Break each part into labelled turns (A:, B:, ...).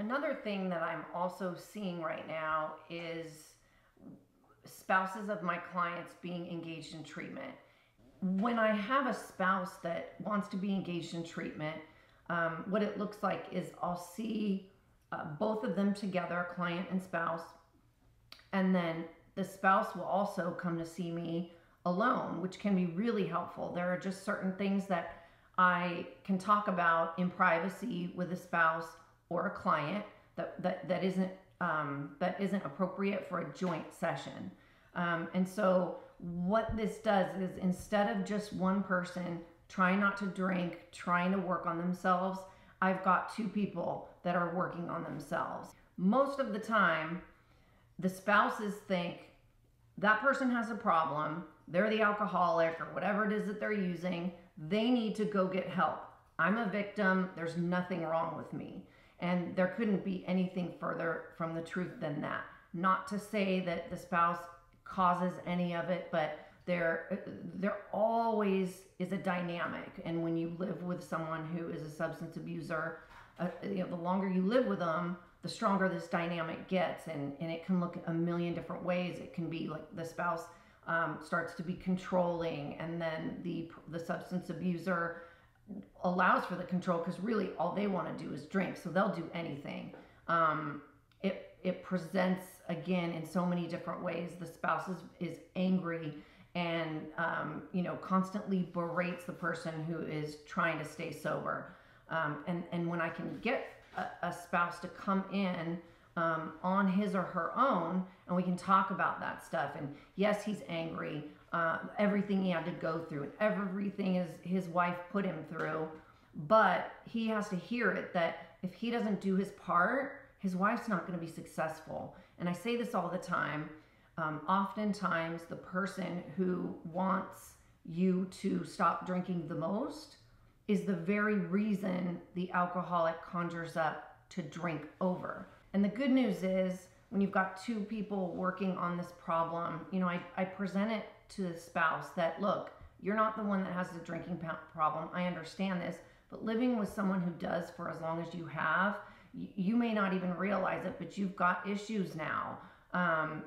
A: Another thing that I'm also seeing right now is spouses of my clients being engaged in treatment. When I have a spouse that wants to be engaged in treatment, what it looks like is I'll see both of them together, client and spouse, and then the spouse will also come to see me alone, which can be really helpful. There are just certain things that I can talk about in privacy with a spouse or a client that isn't appropriate for a joint session. And so what this does is, instead of just one person trying not to drink, trying to work on themselves, I've got two people that are working on themselves. Most of the time, the spouses think that person has a problem, they're the alcoholic or whatever it is that they're using, they need to go get help. I'm a victim, there's nothing wrong with me. And there couldn't be anything further from the truth than that. Not to say that the spouse causes any of it, but there always is a dynamic. And when you live with someone who is a substance abuser, the longer you live with them, the stronger this dynamic gets, and it can look a million different ways. It can be like the spouse starts to be controlling, and then the substance abuser allows for the control because really all they want to do is drink, so they'll do anything. It presents again in so many different ways. The spouse is angry and constantly berates the person who is trying to stay sober. And when I can get a spouse to come in on his or her own, and we can talk about that stuff. And yes, he's angry, everything he had to go through, and everything his wife put him through. But he has to hear it, that if he doesn't do his part, his wife's not going to be successful. And I say this all the time. Oftentimes, the person who wants you to stop drinking the most is the very reason the alcoholic conjures up to drink over. And the good news is, when you've got two people working on this problem, I present it to the spouse that, look, you're not the one that has the drinking problem. I understand this, but living with someone who does for as long as you have, you may not even realize it, but you've got issues now.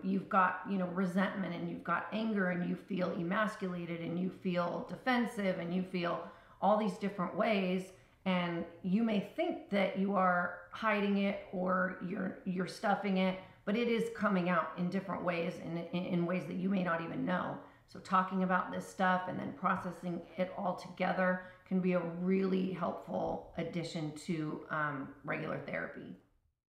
A: You've got, resentment, and you've got anger, and you feel emasculated, and you feel defensive, and you feel all these different ways. And you may think that you are hiding it or you're stuffing it, but it is coming out in different ways, in ways that you may not even know. So talking about this stuff and then processing it all together can be a really helpful addition to regular therapy.